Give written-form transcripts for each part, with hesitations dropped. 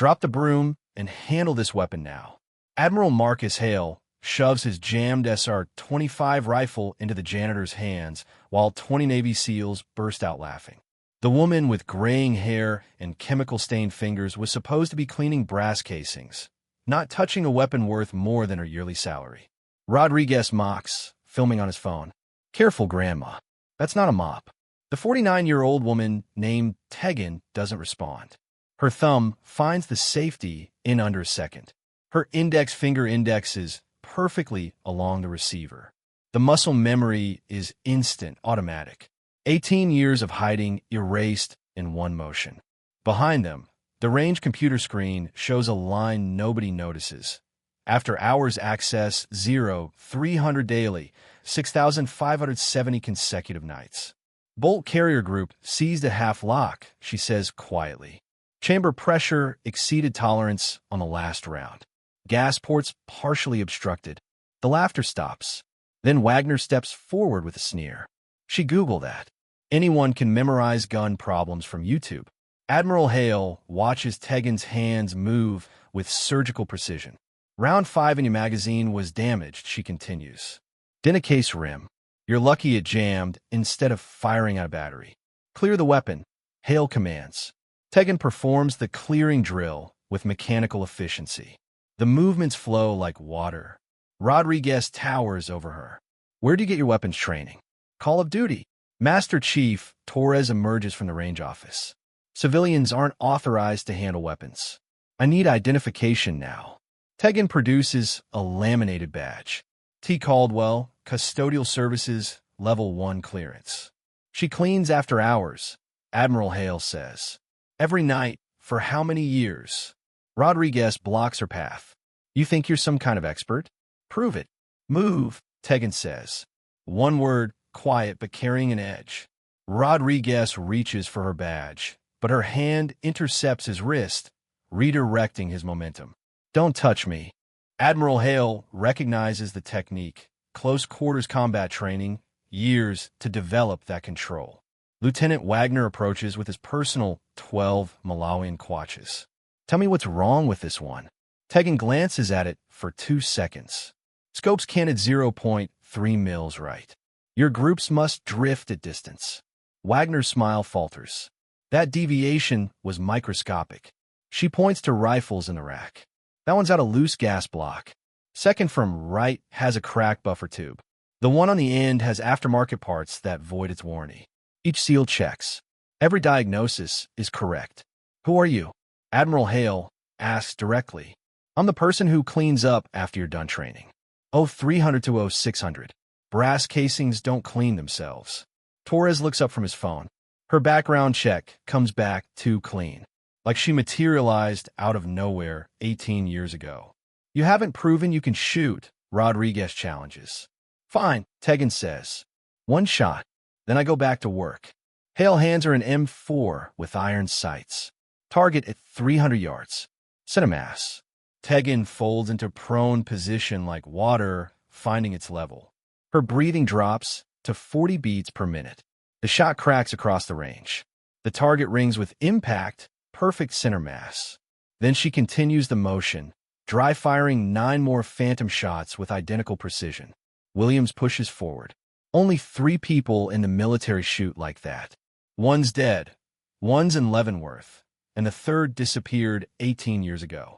Drop the broom and handle this weapon now. Admiral Marcus Hale shoves his jammed SR-25 rifle into the janitor's hands while 20 Navy SEALs burst out laughing. The woman with graying hair and chemical-stained fingers was supposed to be cleaning brass casings, not touching a weapon worth more than her yearly salary. Rodriguez mocks, filming on his phone. Careful, Grandma. That's not a mop. The 49-year-old woman named Tegan doesn't respond. Her thumb finds the safety in under a second. Her index finger indexes perfectly along the receiver. The muscle memory is instant, automatic. 18 years of hiding erased in one motion. Behind them, the range computer screen shows a line nobody notices. After hours access 300 daily, 6,570 consecutive nights. Bolt Carrier Group seized a half lock, she says quietly. Chamber pressure exceeded tolerance on the last round. Gas ports partially obstructed. The laughter stops. Then Wagner steps forward with a sneer. She Googled that. Anyone can memorize gun problems from YouTube. Admiral Hale watches Tegan's hands move with surgical precision. Round 5 in your magazine was damaged, she continues. Didn't case rim. You're lucky it jammed instead of firing out a battery. Clear the weapon, Hale commands. Tegan performs the clearing drill with mechanical efficiency. The movements flow like water. Rodriguez towers over her. Where do you get your weapons training? Call of Duty. Master Chief Torres emerges from the range office. Civilians aren't authorized to handle weapons. I need identification now. Tegan produces a laminated badge. T. Caldwell, Custodial Services, Level 1 clearance. She cleans after hours, Admiral Hale says. Every night, for how many years? Rodriguez blocks her path. You think you're some kind of expert? Prove it. Move, Tegan says. One word, quiet but carrying an edge. Rodriguez reaches for her badge, but her hand intercepts his wrist, redirecting his momentum. Don't touch me. Admiral Hale recognizes the technique, close quarters combat training, years to develop that control. Lieutenant Wagner approaches with his personal 12 Malawian kwaches. Tell me what's wrong with this one. Tegan glances at it for 2 seconds. Scopes canted 0.3 mils right. Your groups must drift at distance. Wagner's smile falters. That deviation was microscopic. She points to rifles in the rack. That one's out a loose gas block. Second from right has a cracked buffer tube. The one on the end has aftermarket parts that void its warranty. Each seal checks. Every diagnosis is correct. Who are you? Admiral Hale asks directly. I'm the person who cleans up after you're done training. 0300 to 0600. Brass casings don't clean themselves. Torres looks up from his phone. Her background check comes back too clean. Like she materialized out of nowhere 18 years ago. You haven't proven you can shoot, Rodriguez challenges. Fine, Tegan says. One shot. Then I go back to work. Hale hands her an M4 with iron sights. Target at 300 yards. Set a mass. Tegan folds into prone position like water finding its level. Her breathing drops to 40 beats per minute. The shot cracks across the range. The target rings with impact, perfect center mass. Then she continues the motion, dry firing 9 more phantom shots with identical precision. Williams pushes forward. Only 3 people in the military shoot like that. One's dead, one's in Leavenworth, and the third disappeared 18 years ago.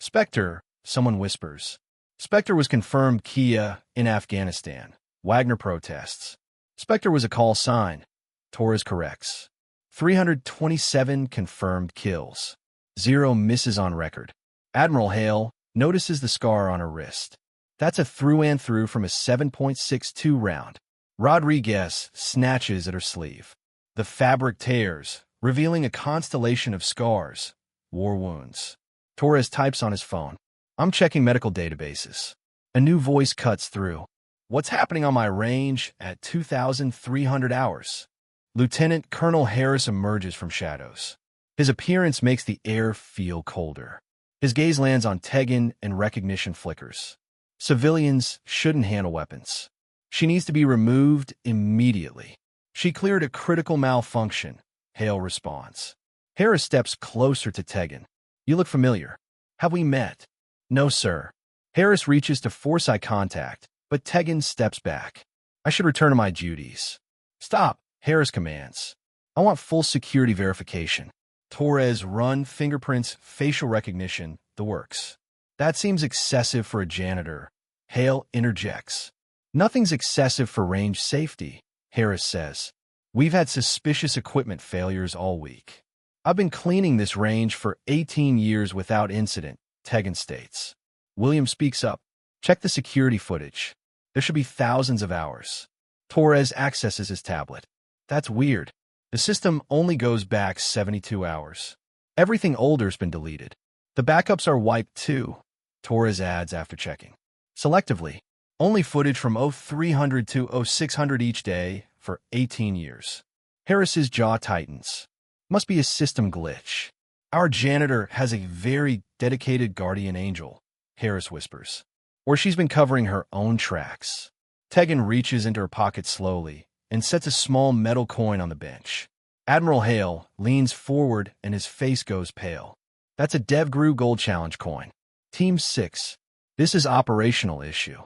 Spectre, someone whispers. Spectre was confirmed Kia in Afghanistan. Wagner protests. Spectre was a call sign. Torres corrects. 327 confirmed kills. 0 misses on record. Admiral Hale notices the scar on her wrist. That's a through and through from a 7.62 round. Rodriguez snatches at her sleeve. The fabric tears, revealing a constellation of scars, war wounds. Torres types on his phone. I'm checking medical databases. A new voice cuts through. What's happening on my range at 2,300 hours? Lieutenant Colonel Harris emerges from shadows. His appearance makes the air feel colder. His gaze lands on Tegan and recognition flickers. Civilians shouldn't handle weapons. She needs to be removed immediately. She cleared a critical malfunction, Hale responds. Harris steps closer to Tegan. You look familiar. Have we met? No, sir. Harris reaches to force eye contact, but Tegan steps back. I should return to my duties. Stop, Harris commands. I want full security verification. Torres, run, fingerprints, facial recognition, the works. That seems excessive for a janitor. Hale interjects. Nothing's excessive for range safety, Harris says. We've had suspicious equipment failures all week. I've been cleaning this range for 18 years without incident, Tegan states. William speaks up. Check the security footage. There should be thousands of hours. Torres accesses his tablet. That's weird. The system only goes back 72 hours. Everything older's been deleted. The backups are wiped too, Torres adds after checking. Selectively, only footage from 0300 to 0600 each day for 18 years. Harris's jaw tightens. Must be a system glitch. Our janitor has a very dedicated guardian angel, Harris whispers. Or she's been covering her own tracks. Tegan reaches into her pocket slowly and sets a small metal coin on the bench. Admiral Hale leans forward and his face goes pale. That's a DevGru Gold Challenge coin. Team 6. This is operational issue.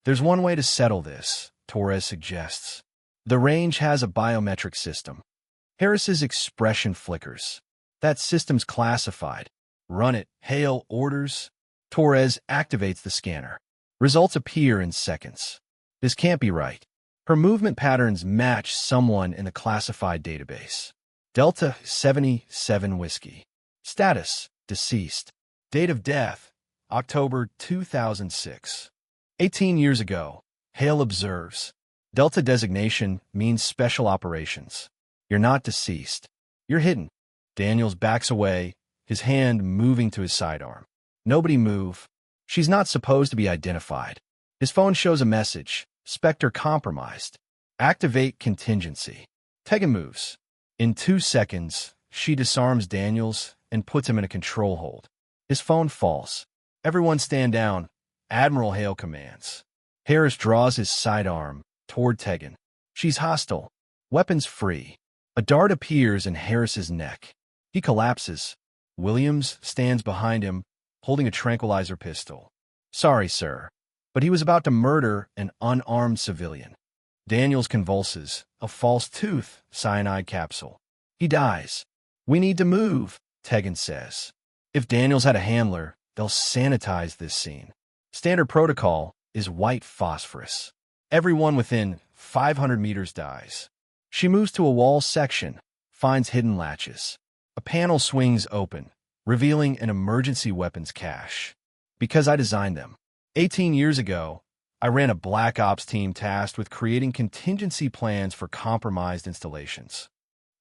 There's one way to settle this, Torres suggests. The range has a biometric system. Harris's expression flickers. That system's classified. Run it, Hale orders. Torres activates the scanner. Results appear in seconds. This can't be right. Her movement patterns match someone in the classified database. Delta 77 Whiskey. Status: deceased. Date of death: October 2006. 18 years ago, Hale observes. Delta designation means special operations. You're not deceased. You're hidden. Daniels backs away, his hand moving to his sidearm. Nobody move. She's not supposed to be identified. His phone shows a message. Spectre compromised. Activate contingency. Tegan moves. In 2 seconds, she disarms Daniels and puts him in a control hold. His phone falls. Everyone stand down. Admiral Hale commands. Harris draws his sidearm toward Tegan. She's hostile. Weapons free. A dart appears in Harris's neck. He collapses. Williams stands behind him, holding a tranquilizer pistol. Sorry, sir, but he was about to murder an unarmed civilian. Daniels convulses. A false tooth, cyanide capsule. He dies. We need to move, Tegan says. If Daniels had a handler, they'll sanitize this scene. Standard protocol is white phosphorus. Everyone within 500 meters dies. She moves to a wall section, finds hidden latches. A panel swings open, revealing an emergency weapons cache. Because I designed them. 18 years ago, I ran a Black Ops team tasked with creating contingency plans for compromised installations.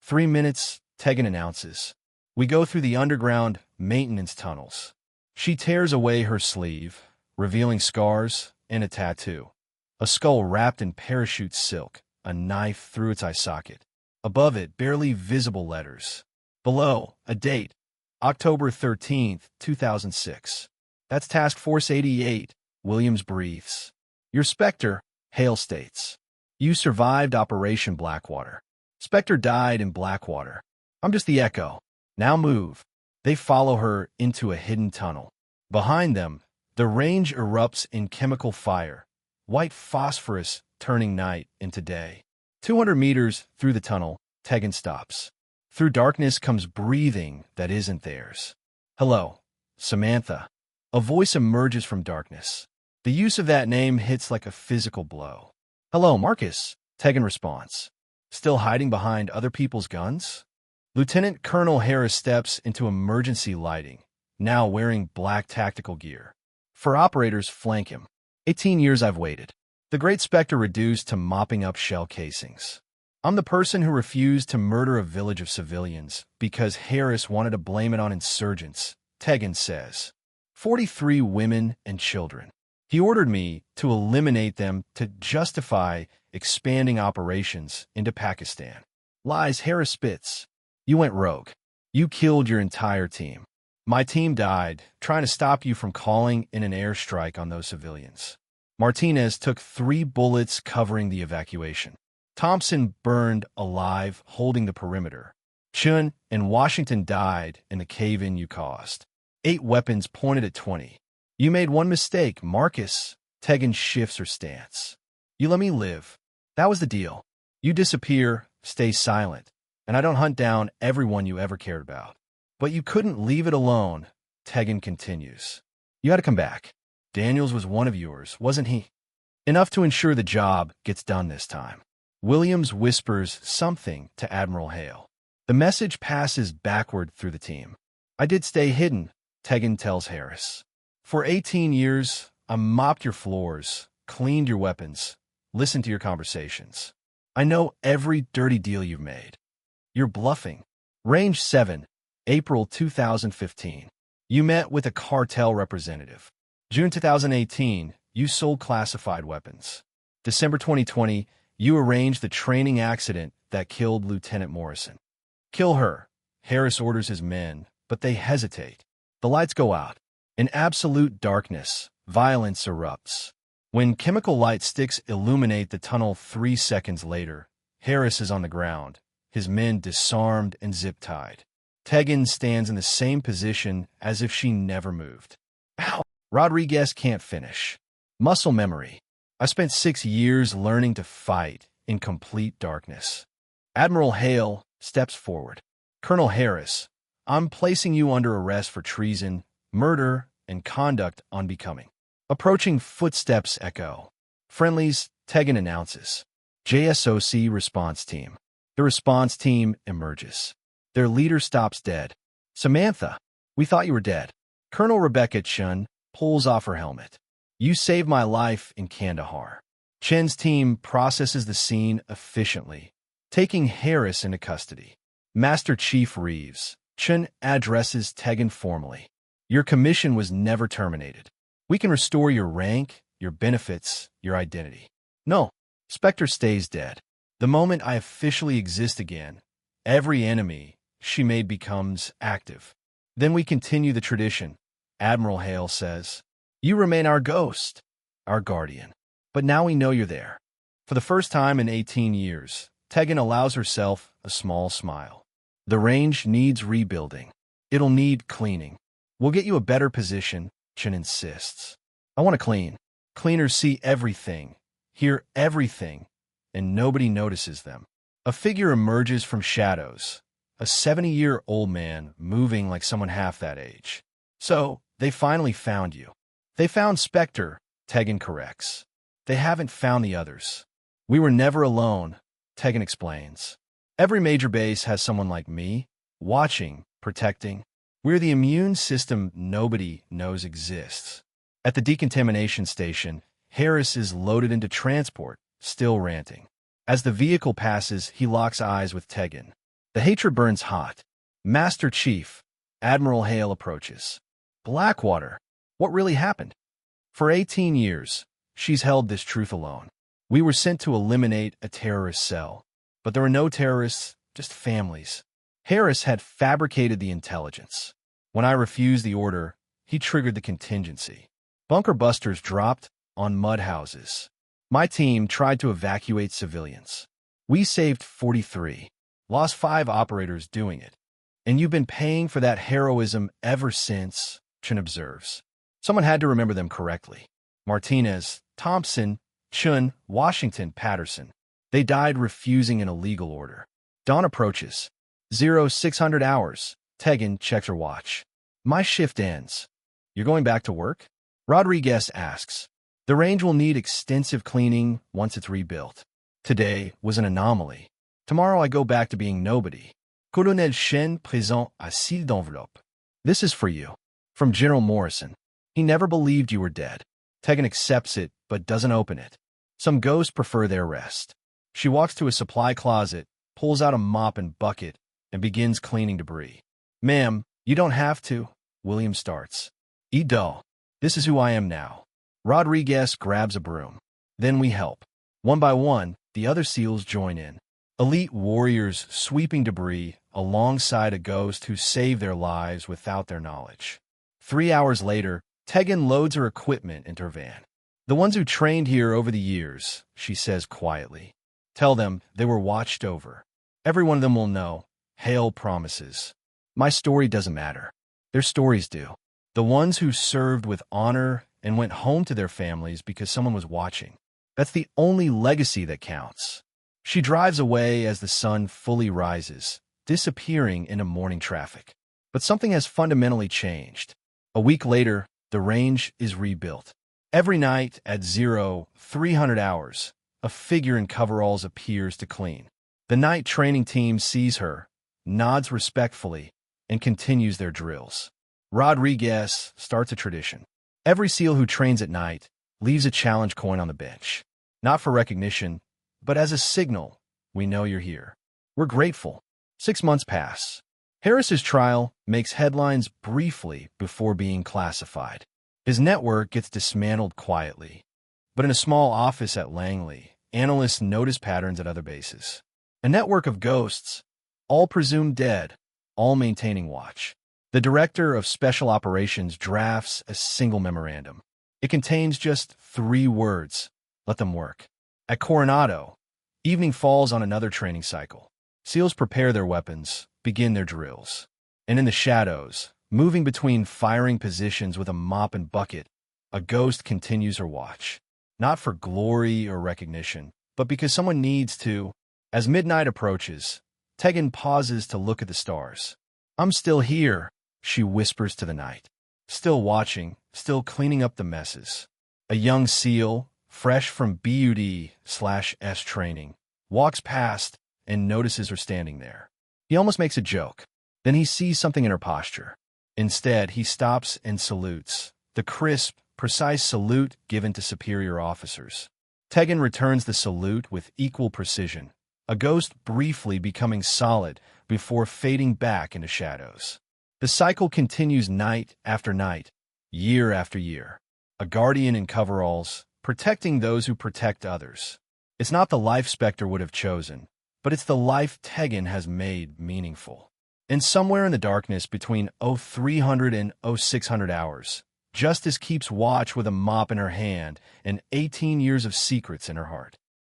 3 minutes, Tegan announces. We go through the underground maintenance tunnels. She tears away her sleeve, revealing scars and a tattoo. A skull wrapped in parachute silk, a knife through its eye socket. Above it, barely visible letters. Below, a date, October 13th, 2006. That's Task Force 88, Williams breathes. Your Spectre, Hale states. You survived Operation Blackwater. Spectre died in Blackwater. I'm just the echo. Now move. They follow her into a hidden tunnel. Behind them, the range erupts in chemical fire, white phosphorus turning night into day. 200 meters through the tunnel, Tegan stops. Through darkness comes breathing that isn't theirs. Hello, Samantha. A voice emerges from darkness. The use of that name hits like a physical blow. Hello, Marcus, Tegan responds. Still hiding behind other people's guns? Lieutenant Colonel Harris steps into emergency lighting, now wearing black tactical gear. 4 operators flank him. 18 years I've waited. The Great Spectre reduced to mopping up shell casings. I'm the person who refused to murder a village of civilians because Harris wanted to blame it on insurgents, Tegan says. 43 women and children. He ordered me to eliminate them to justify expanding operations into Pakistan. Lies, Harris spits. You went rogue. You killed your entire team. My team died trying to stop you from calling in an airstrike on those civilians. Martinez took 3 bullets covering the evacuation. Thompson burned alive holding the perimeter. Chun and Washington died in the cave-in you caused. 8 weapons pointed at 20. You made one mistake, Marcus. Tegan shifts her stance. You let me live. That was the deal. You disappear, stay silent, and I don't hunt down everyone you ever cared about. But you couldn't leave it alone, Tegan continues. You had to come back. Daniels was one of yours, wasn't he? Enough to ensure the job gets done this time. Williams whispers something to Admiral Hale. The message passes backward through the team. I did stay hidden, Tegan tells Harris. For 18 years, I mopped your floors, cleaned your weapons, listened to your conversations. I know every dirty deal you've made. You're bluffing. Range 7, April 2015. You met with a cartel representative. June 2018, you sold classified weapons. December 2020, you arranged the training accident that killed Lieutenant Morrison. Kill her, Harris orders his men, but they hesitate. The lights go out. In absolute darkness, violence erupts. When chemical light sticks illuminate the tunnel 3 seconds later, Harris is on the ground, his men disarmed and zip-tied. Tegan stands in the same position as if she never moved. Ow! Rodriguez can't finish. Muscle memory. I spent 6 years learning to fight in complete darkness. Admiral Hale steps forward. Colonel Harris, I'm placing you under arrest for treason, murder, and conduct unbecoming. Approaching footsteps echo. Friendlies, Tegan announces. JSOC response team. The response team emerges. Their leader stops dead. Samantha, we thought you were dead. Colonel Rebecca Chun pulls off her helmet. You saved my life in Kandahar. Chen's team processes the scene efficiently, taking Harris into custody. Master Chief Reeves, Chun addresses Tegan formally. Your commission was never terminated. We can restore your rank, your benefits, your identity. No, Spectre stays dead. The moment I officially exist again, every enemy she made becomes active. Then we continue the tradition, Admiral Hale says. You remain our ghost, our guardian. But now we know you're there. For the first time in 18 years, Tegan allows herself a small smile. The range needs rebuilding. It'll need cleaning. We'll get you a better position, Chen insists. I want to clean. Cleaners see everything, hear everything, and nobody notices them. A figure emerges from shadows, a 70-year-old man moving like someone half that age. So, they finally found you. They found Spectre, Tegan corrects. They haven't found the others. We were never alone, Tegan explains. Every major base has someone like me, watching, protecting. We're the immune system nobody knows exists. At the decontamination station, Harris is loaded into transport, still ranting. As the vehicle passes, he locks eyes with Tegan. The hatred burns hot. Master Chief, Admiral Hale approaches. Blackwater, what really happened? For 18 years, she's held this truth alone. We were sent to eliminate a terrorist cell. But there were no terrorists, just families. Harris had fabricated the intelligence. When I refused the order, he triggered the contingency. Bunker busters dropped on mud houses. My team tried to evacuate civilians. We saved 43, lost 5 operators doing it. And you've been paying for that heroism ever since, Chun observes. Someone had to remember them correctly. Martinez, Thompson, Chun, Washington, Patterson. They died refusing an illegal order. Dawn approaches. 0600 hours. Tegan checks her watch. My shift ends. You're going back to work? Rodriguez asks. The range will need extensive cleaning once it's rebuilt. Today was an anomaly. Tomorrow I go back to being nobody. Colonel Chen présent à s'il d'enveloppe. This is for you. From General Morrison. He never believed you were dead. Tegan accepts it, but doesn't open it. Some ghosts prefer their rest. She walks to a supply closet, pulls out a mop and bucket, and begins cleaning debris. Ma'am, you don't have to. William starts. Edo, this is who I am now. Rodriguez grabs a broom. Then we help. One by one, the other SEALs join in. Elite warriors sweeping debris alongside a ghost who saved their lives without their knowledge. 3 hours later, Tegan loads her equipment into her van. The ones who trained here over the years, she says quietly. Tell them they were watched over. Every one of them will know. Hale promises. My story doesn't matter. Their stories do. The ones who served with honor and went home to their families because someone was watching. That's the only legacy that counts. She drives away as the sun fully rises, disappearing into morning traffic. But something has fundamentally changed. A week later, the range is rebuilt. Every night at 0300 hours, a figure in coveralls appears to clean. The night training team sees her, nods respectfully, and continues their drills. Rodriguez starts a tradition. Every SEAL who trains at night leaves a challenge coin on the bench. Not for recognition, but as a signal, we know you're here. We're grateful. 6 months pass. Harris's trial makes headlines briefly before being classified. His network gets dismantled quietly. But in a small office at Langley, analysts notice patterns at other bases. A network of ghosts, all presumed dead, all maintaining watch. The director of Special Operations drafts a single memorandum. It contains just 3 words. Let them work. At Coronado, evening falls on another training cycle. SEALs prepare their weapons, begin their drills. And in the shadows, moving between firing positions with a mop and bucket, a ghost continues her watch. Not for glory or recognition, but because someone needs to. As midnight approaches, Tegan pauses to look at the stars. I'm still here, she whispers to the night. Still watching, still cleaning up the messes. A young SEAL, fresh from BUD/S training, walks past and notices her standing there. He almost makes a joke. Then he sees something in her posture. Instead, he stops and salutes, the crisp, precise salute given to superior officers. Tegan returns the salute with equal precision, a ghost briefly becoming solid before fading back into shadows. The cycle continues night after night, year after year. A guardian in coveralls, protecting those who protect others. It's not the life Spectre would have chosen, but it's the life Tegan has made meaningful. And somewhere in the darkness between 0300 and 0600 hours, Justice keeps watch with a mop in her hand and 18 years of secrets in her heart.